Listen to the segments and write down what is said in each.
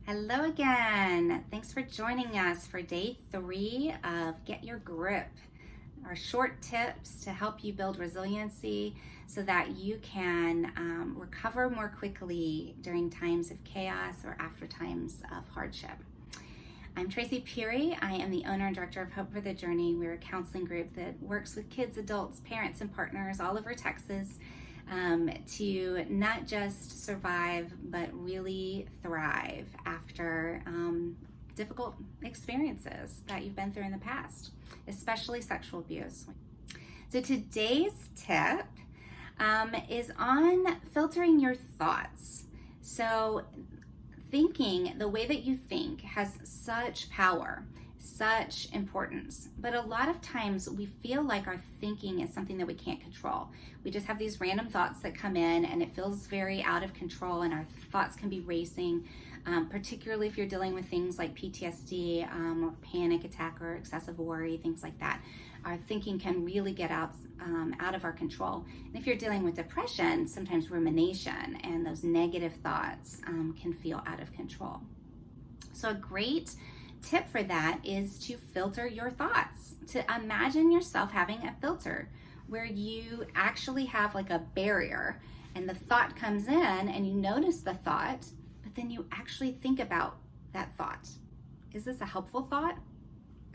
Hello again. Thanks for joining us for day 3 of Get Your Grip, our short tips to help you build resiliency so that you can recover more quickly during times of chaos or after times of hardship. I'm Tracy Peary. I am the owner and director of Hope for the Journey. We're a counseling group that works with kids, adults, parents, and partners all over Texas to not just survive, but really thrive after difficult experiences that you've been through in the past, especially sexual abuse. So today's tip is on filtering your thoughts. So thinking, the way that you think has such power, such importance, but a lot of times we feel like our thinking is something that we can't control. We just have these random thoughts that come in and it feels very out of control, and our thoughts can be racing, particularly if you're dealing with things like PTSD or panic attack or excessive worry, things like that. Our thinking can really get out of our control. And if you're dealing with depression, sometimes rumination and those negative thoughts can feel out of control. So a great tip for that is to filter your thoughts, to imagine yourself having a filter where you actually have like a barrier, and the thought comes in and you notice the thought, but then you actually think about that thought. Is this a helpful thought?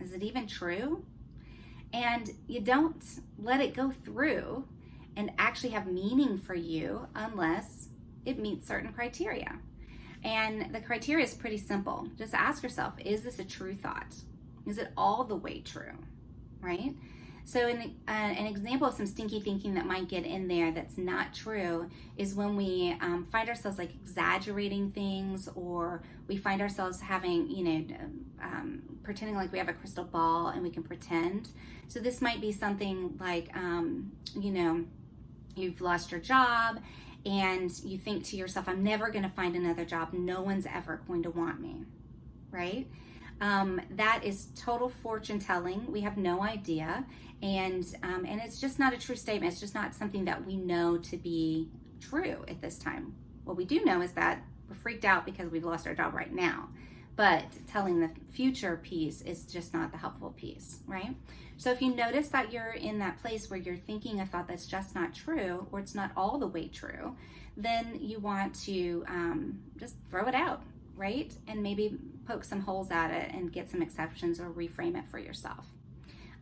Is it even true? And you don't let it go through and actually have meaning for you unless it meets certain criteria. And the criteria is pretty simple. Just ask yourself, is this a true thought? Is it all the way true, right? So an example of some stinky thinking that might get in there that's not true is when we find ourselves like exaggerating things, or we find ourselves having, pretending like we have a crystal ball and we can pretend. So this might be something like, you've lost your job and you think to yourself, I'm never going to find another job. No one's ever going to want me, right? That is total fortune telling. We have no idea. And it's just not a true statement. It's just not something that we know to be true at this time. What we do know is that we're freaked out because we've lost our job right now. But telling the future piece is just not the helpful piece, right? So if you notice that you're in that place where you're thinking a thought that's just not true, or it's not all the way true, then you want to just throw it out, right? And maybe poke some holes at it and get some exceptions or reframe it for yourself.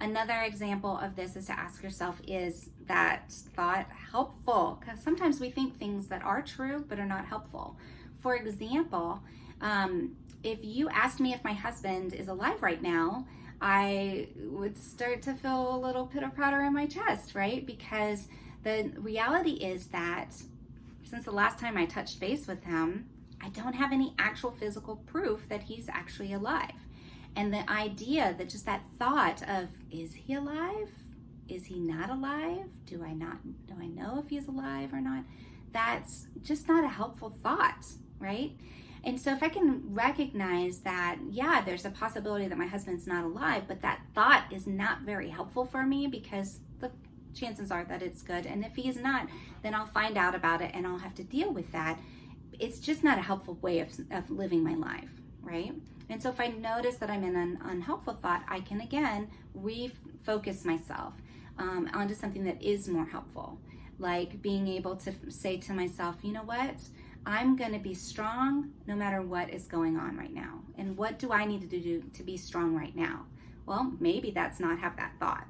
Another example of this is to ask yourself, is that thought helpful? Because sometimes we think things that are true but are not helpful. For example, if you asked me if my husband is alive right now, I would start to feel a little pitter-patter in my chest, right? Because the reality is that since the last time I touched base with him, I don't have any actual physical proof that he's actually alive. And the idea that just that thought of, is he alive? Is he not alive? Do I know if he's alive or not? That's just not a helpful thought, right? And so if I can recognize that, yeah, there's a possibility that my husband's not alive, but that thought is not very helpful for me because the chances are that it's good. And if he is not, then I'll find out about it and I'll have to deal with that. It's just not a helpful way of living my life, right? And so if I notice that I'm in an unhelpful thought, I can again refocus myself onto something that is more helpful, like being able to say to myself, you know what? I'm going to be strong no matter what is going on right now. And what do I need to do to be strong right now? Well, maybe that's not have that thought.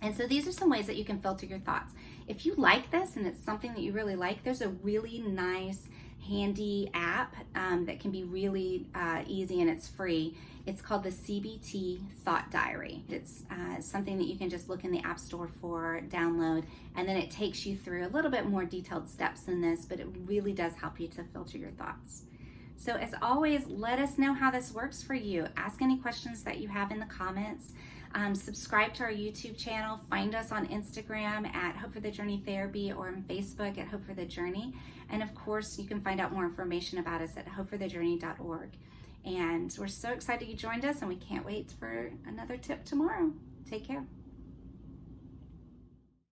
And so these are some ways that you can filter your thoughts. If you like this and it's something that you really like, there's a really nice, handy app that can be really easy, and it's free. It's called the CBT Thought Diary. It's something that you can just look in the App Store for, download, and then it takes you through a little bit more detailed steps than this, but it really does help you to filter your thoughts. So as always, let us know how this works for you. Ask any questions that you have in the comments. Subscribe to our YouTube channel. Find us on Instagram at Hope for the Journey Therapy, or on Facebook at Hope for the Journey. And of course, you can find out more information about us at hopeforthejourney.org. And we're so excited you joined us, and we can't wait for another tip tomorrow. Take care.